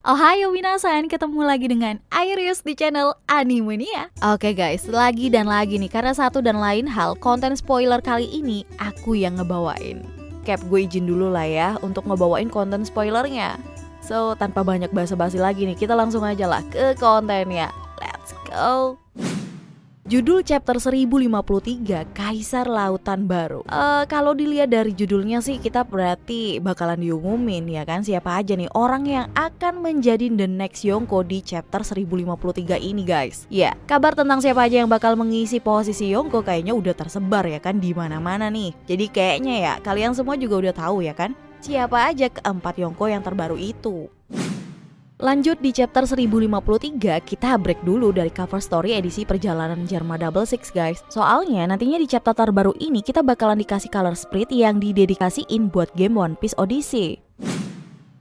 Ohayo minasan, ketemu lagi dengan Iris di channel Animania. Oke guys, lagi dan lagi nih, karena satu dan lain hal, konten spoiler kali ini aku yang ngebawain. Cap, gue izin dulu lah ya untuk ngebawain konten spoilernya. So, tanpa banyak basa-basi lagi nih, kita langsung aja lah ke kontennya. Let's go. Judul chapter 1053, Kaisar Lautan Baru. Kalau dilihat dari judulnya sih, kita berarti bakalan diumumin ya kan, siapa aja nih orang yang akan menjadi the next Yonko di chapter 1053 ini guys. Ya, kabar tentang siapa aja yang bakal mengisi posisi Yonko kayaknya udah tersebar ya kan di mana-mana nih. Jadi kayaknya ya kalian semua juga udah tahu ya kan, siapa aja keempat Yonko yang terbaru itu. Lanjut di chapter 1053, kita break dulu dari cover story edisi perjalanan Jarma Double Six guys. Soalnya nantinya di chapter terbaru ini kita bakalan dikasih color sprite yang didedikasiin buat game One Piece Odyssey.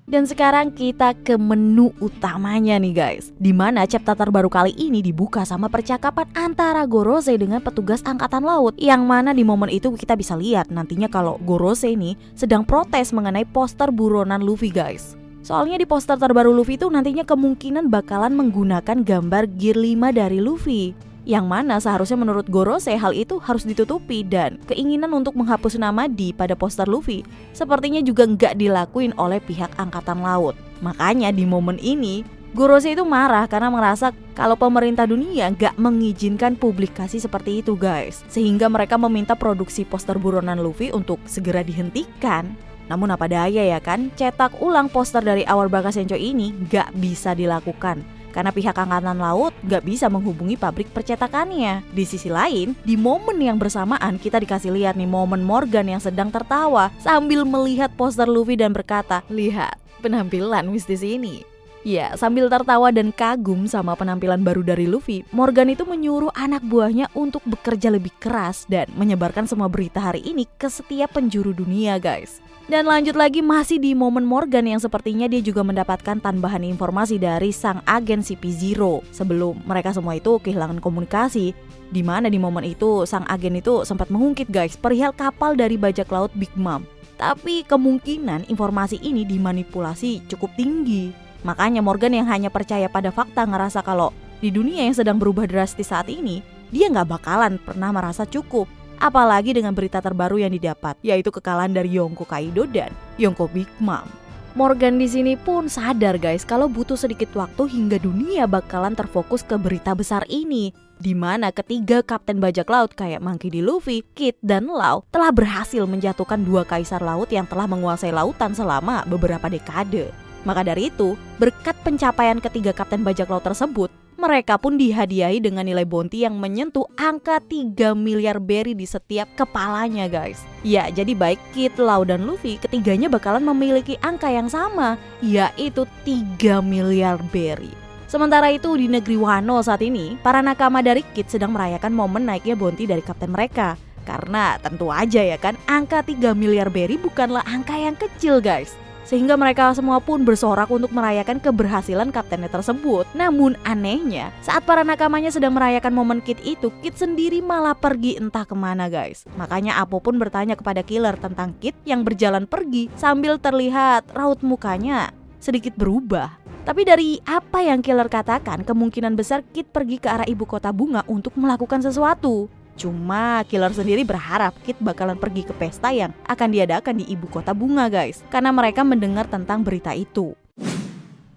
Dan sekarang kita ke menu utamanya nih guys, dimana chapter terbaru kali ini dibuka sama percakapan antara Gorose dengan petugas angkatan laut. Yang mana di momen itu kita bisa lihat nantinya kalau Gorose ini sedang protes mengenai poster buronan Luffy guys. Soalnya di poster terbaru Luffy itu nantinya kemungkinan bakalan menggunakan gambar Gear 5 dari Luffy. Yang mana seharusnya menurut Gorose hal itu harus ditutupi, dan keinginan untuk menghapus nama di pada poster Luffy sepertinya juga nggak dilakuin oleh pihak angkatan laut. Makanya di momen ini Gorose itu marah karena merasa kalau pemerintah dunia nggak mengizinkan publikasi seperti itu guys. Sehingga mereka meminta produksi poster buronan Luffy untuk segera dihentikan. Namun apa daya ya kan, cetak ulang poster dari Our Bakasencho ini gak bisa dilakukan karena pihak angkatan laut gak bisa menghubungi pabrik percetakannya. Di sisi lain, di momen yang bersamaan kita dikasih lihat nih momen Morgan yang sedang tertawa sambil melihat poster Luffy dan berkata, "Lihat penampilan mistis ini." Ya, sambil tertawa dan kagum sama penampilan baru dari Luffy, Morgan itu menyuruh anak buahnya untuk bekerja lebih keras dan menyebarkan semua berita hari ini ke setiap penjuru dunia guys. Dan lanjut lagi masih di momen Morgan yang sepertinya dia juga mendapatkan tambahan informasi dari sang agen CP0 sebelum mereka semua itu kehilangan komunikasi. Dimana di momen itu sang agen itu sempat mengungkit guys perihal kapal dari bajak laut Big Mom. Tapi kemungkinan informasi ini dimanipulasi cukup tinggi. Makanya Morgan yang hanya percaya pada fakta ngerasa kalau di dunia yang sedang berubah drastis saat ini, dia gak bakalan pernah merasa cukup. Apalagi dengan berita terbaru yang didapat, yaitu kekalahan dari Yonko Kaido dan Yonko Big Mom. Morgan di sini pun sadar guys kalau butuh sedikit waktu hingga dunia bakalan terfokus ke berita besar ini. Dimana ketiga kapten bajak laut kayak Monkey D. Luffy, Kid, dan Law telah berhasil menjatuhkan dua kaisar laut yang telah menguasai lautan selama beberapa dekade. Maka dari itu, berkat pencapaian ketiga kapten bajak laut tersebut, mereka pun dihadiahi dengan nilai bounty yang menyentuh angka 3 miliar berry di setiap kepalanya guys. Ya, jadi baik Kid, Law, dan Luffy ketiganya bakalan memiliki angka yang sama, yaitu 3 miliar berry. Sementara itu di negeri Wano saat ini, para nakama dari Kid sedang merayakan momen naiknya bounty dari kapten mereka. Karena tentu aja ya kan, angka 3 miliar berry bukanlah angka yang kecil guys. Sehingga mereka semua pun bersorak untuk merayakan keberhasilan kaptennya tersebut. Namun anehnya, saat para nakamanya sedang merayakan momen Kid itu, Kid sendiri malah pergi entah kemana guys. Makanya Apo pun bertanya kepada Killer tentang Kid yang berjalan pergi sambil terlihat raut mukanya sedikit berubah. Tapi dari apa yang Killer katakan, kemungkinan besar Kid pergi ke arah ibu kota bunga untuk melakukan sesuatu. Cuma Killer sendiri berharap Kid bakalan pergi ke pesta yang akan diadakan di ibu kota bunga guys, karena mereka mendengar tentang berita itu.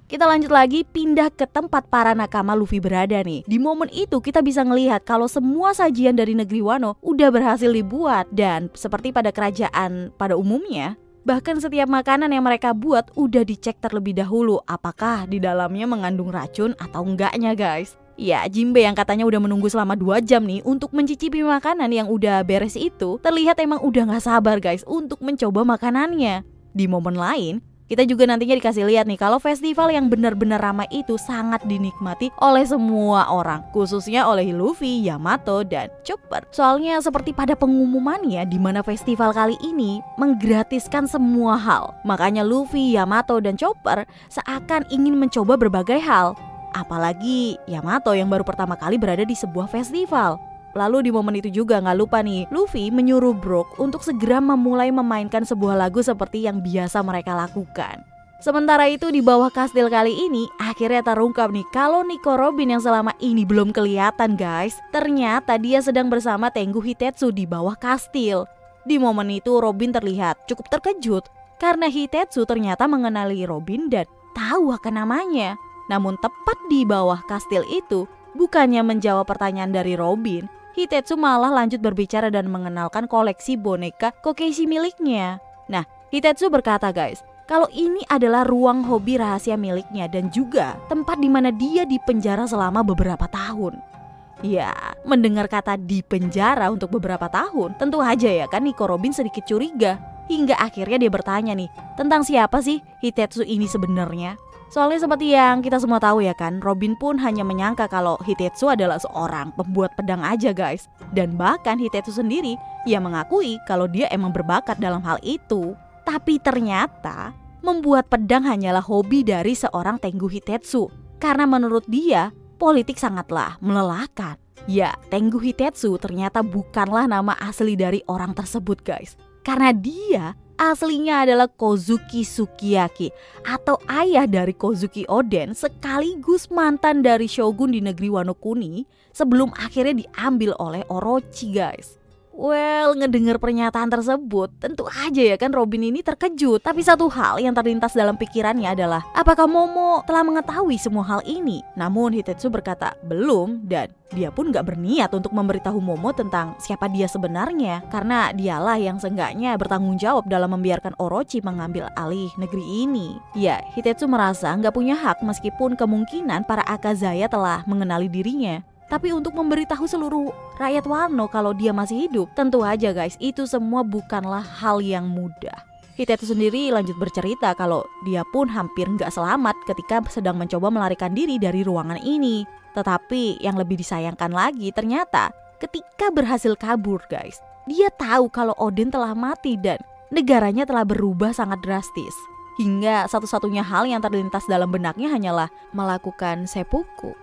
Kita lanjut lagi pindah ke tempat para nakama Luffy berada nih. Di momen itu kita bisa ngelihat kalau semua sajian dari negeri Wano udah berhasil dibuat. Dan seperti pada kerajaan pada umumnya, bahkan setiap makanan yang mereka buat udah dicek terlebih dahulu apakah di dalamnya mengandung racun atau enggaknya guys. Ya, Jinbe yang katanya udah menunggu selama 2 jam nih untuk mencicipi makanan yang udah beres itu, terlihat emang udah gak sabar guys untuk mencoba makanannya. Di momen lain, kita juga nantinya dikasih lihat nih kalau festival yang benar-benar ramai itu sangat dinikmati oleh semua orang, khususnya oleh Luffy, Yamato, dan Chopper. Soalnya seperti pada pengumumannya di mana festival kali ini menggratiskan semua hal. Makanya Luffy, Yamato, dan Chopper seakan ingin mencoba berbagai hal. Apalagi Yamato yang baru pertama kali berada di sebuah festival. Lalu di momen itu juga gak lupa nih, Luffy menyuruh Brook untuk segera memulai memainkan sebuah lagu seperti yang biasa mereka lakukan. Sementara itu di bawah kastil kali ini akhirnya terungkap nih kalau Nico Robin yang selama ini belum kelihatan guys. Ternyata dia sedang bersama Tengu Hitetsu di bawah kastil. Di momen itu Robin terlihat cukup terkejut karena Hitetsu ternyata mengenali Robin dan tahu akan namanya. Namun tepat di bawah kastil itu, bukannya menjawab pertanyaan dari Robin, Hitetsu malah lanjut berbicara dan mengenalkan koleksi boneka Kokeshi miliknya. Nah, Hitetsu berkata guys, kalau ini adalah ruang hobi rahasia miliknya dan juga tempat di mana dia dipenjara selama beberapa tahun. Ya, mendengar kata dipenjara untuk beberapa tahun, tentu aja ya kan Nico Robin sedikit curiga. Hingga akhirnya dia bertanya nih, tentang siapa sih Hitetsu ini sebenarnya? Soalnya seperti yang kita semua tahu ya kan, Robin pun hanya menyangka kalau Hitetsu adalah seorang pembuat pedang aja guys. Dan bahkan Hitetsu sendiri, ia mengakui kalau dia emang berbakat dalam hal itu. Tapi ternyata membuat pedang hanyalah hobi dari seorang Tengu Hitetsu. Karena menurut dia, politik sangatlah melelahkan. Ya, Tengu Hitetsu ternyata bukanlah nama asli dari orang tersebut guys. Karena dia aslinya adalah Kozuki Sukiyaki atau ayah dari Kozuki Oden sekaligus mantan dari shogun di negeri Wano Kuni sebelum akhirnya diambil oleh Orochi guys. Well, ngedengar pernyataan tersebut, tentu aja ya kan Robin ini terkejut. Tapi satu hal yang terlintas dalam pikirannya adalah, apakah Momo telah mengetahui semua hal ini? Namun Hitetsu berkata belum, dan dia pun gak berniat untuk memberitahu Momo tentang siapa dia sebenarnya. Karena dialah yang seenggaknya bertanggung jawab dalam membiarkan Orochi mengambil alih negeri ini. Ya, Hitetsu merasa gak punya hak meskipun kemungkinan para Akazaya telah mengenali dirinya. Tapi untuk memberitahu seluruh rakyat Wano kalau dia masih hidup, tentu aja guys, itu semua bukanlah hal yang mudah. Hitetsu sendiri lanjut bercerita kalau dia pun hampir nggak selamat ketika sedang mencoba melarikan diri dari ruangan ini. Tetapi yang lebih disayangkan lagi ternyata ketika berhasil kabur guys, dia tahu kalau Oden telah mati dan negaranya telah berubah sangat drastis. Hingga satu-satunya hal yang terlintas dalam benaknya hanyalah melakukan seppuku.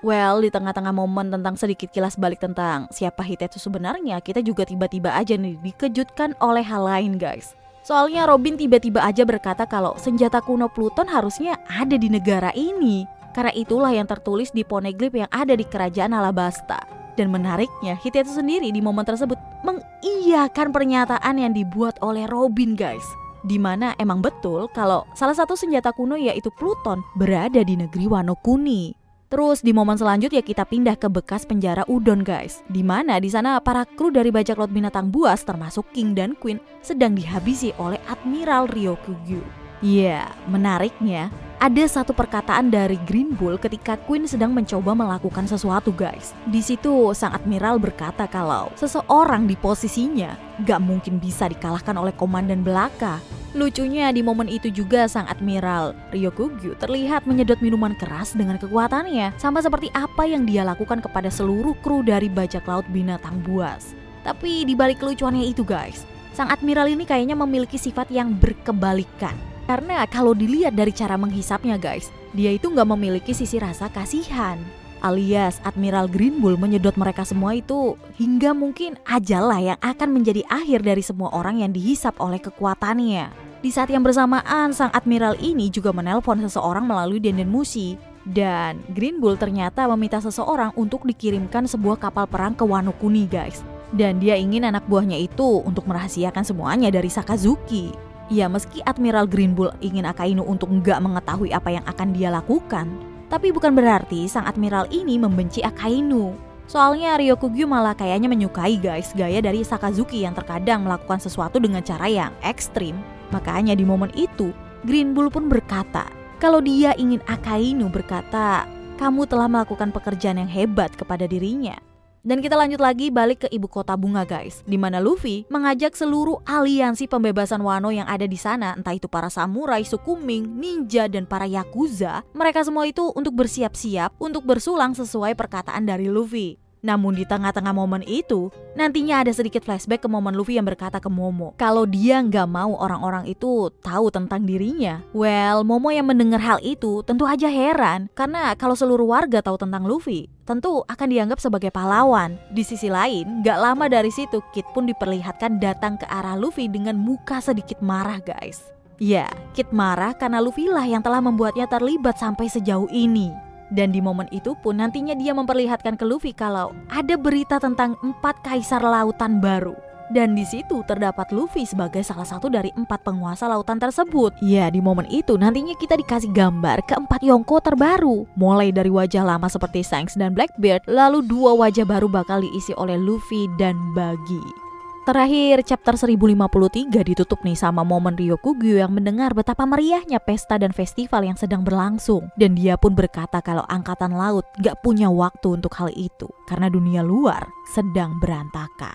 Well, di tengah-tengah momen tentang sedikit kilas balik tentang siapa Hitetsu sebenarnya, kita juga tiba-tiba aja nih dikejutkan oleh hal lain guys. Soalnya Robin tiba-tiba aja berkata kalau senjata kuno Pluton harusnya ada di negara ini. Karena itulah yang tertulis di poneglyph yang ada di kerajaan Alabasta. Dan menariknya, Hitetsu sendiri di momen tersebut mengiyakan pernyataan yang dibuat oleh Robin guys. Dimana emang betul kalau salah satu senjata kuno yaitu Pluton berada di negeri Wano Kuni. Terus di momen selanjutnya kita pindah ke bekas penjara Udon guys. Dimana di sana para kru dari bajak laut binatang buas termasuk King dan Queen sedang dihabisi oleh Admiral Ryokugyu. Ya, menariknya ada satu perkataan dari Green Bull ketika Queen sedang mencoba melakukan sesuatu guys. Di situ sang Admiral berkata kalau seseorang di posisinya gak mungkin bisa dikalahkan oleh komandan belaka. Lucunya di momen itu juga sang Admiral Ryokugyu terlihat menyedot minuman keras dengan kekuatannya, sama seperti apa yang dia lakukan kepada seluruh kru dari bajak laut binatang buas. Tapi di balik kelucuannya itu guys, sang Admiral ini kayaknya memiliki sifat yang berkebalikan. Karena kalau dilihat dari cara menghisapnya guys, dia itu gak memiliki sisi rasa kasihan. Alias Admiral Green Bull menyedot mereka semua itu hingga mungkin ajalah yang akan menjadi akhir dari semua orang yang dihisap oleh kekuatannya. Di saat yang bersamaan, sang Admiral ini juga menelpon seseorang melalui Dendenmushi. Dan Green Bull ternyata meminta seseorang untuk dikirimkan sebuah kapal perang ke Wano Kuni guys. Dan dia ingin anak buahnya itu untuk merahasiakan semuanya dari Sakazuki. Ya, meski Admiral Green Bull ingin Akainu untuk nggak mengetahui apa yang akan dia lakukan, tapi bukan berarti sang Admiral ini membenci Akainu. Soalnya Ryokugyu malah kayaknya menyukai guys gaya dari Sakazuki yang terkadang melakukan sesuatu dengan cara yang ekstrim. Makanya di momen itu Green Bull pun berkata kalau dia ingin Akainu berkata, kamu telah melakukan pekerjaan yang hebat kepada dirinya. Dan kita lanjut lagi balik ke ibu kota bunga guys, di mana Luffy mengajak seluruh aliansi pembebasan Wano yang ada di sana, entah itu para samurai, suku Ming, ninja, dan para yakuza. Mereka semua itu untuk bersiap-siap untuk bersulang sesuai perkataan dari Luffy. Namun di tengah-tengah momen itu, nantinya ada sedikit flashback ke momen Luffy yang berkata ke Momo kalau dia nggak mau orang-orang itu tahu tentang dirinya. Well, Momo yang mendengar hal itu tentu aja heran, karena kalau seluruh warga tahu tentang Luffy, tentu akan dianggap sebagai pahlawan. Di sisi lain, gak lama dari situ Kid pun diperlihatkan datang ke arah Luffy dengan muka sedikit marah guys. Ya, Kid marah karena Luffy lah yang telah membuatnya terlibat sampai sejauh ini. Dan di momen itu pun nantinya dia memperlihatkan ke Luffy kalau ada berita tentang 4 kaisar lautan baru. Dan di situ terdapat Luffy sebagai salah satu dari 4 penguasa lautan tersebut. Ya, di momen itu nantinya kita dikasih gambar ke-4 Yonko terbaru. Mulai dari wajah lama seperti Shanks dan Blackbeard, lalu 2 wajah baru bakal diisi oleh Luffy dan Buggy. Terakhir, chapter 1053 ditutup nih sama momen Ryokugyu yang mendengar betapa meriahnya pesta dan festival yang sedang berlangsung. Dan dia pun berkata kalau angkatan laut gak punya waktu untuk hal itu karena dunia luar sedang berantakan.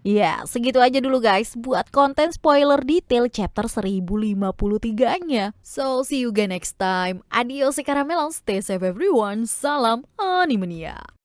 Ya, segitu aja dulu guys buat konten spoiler detail chapter 1053-nya. So, see you again next time. Adios, si Caramelon. Stay safe everyone. Salam Animania.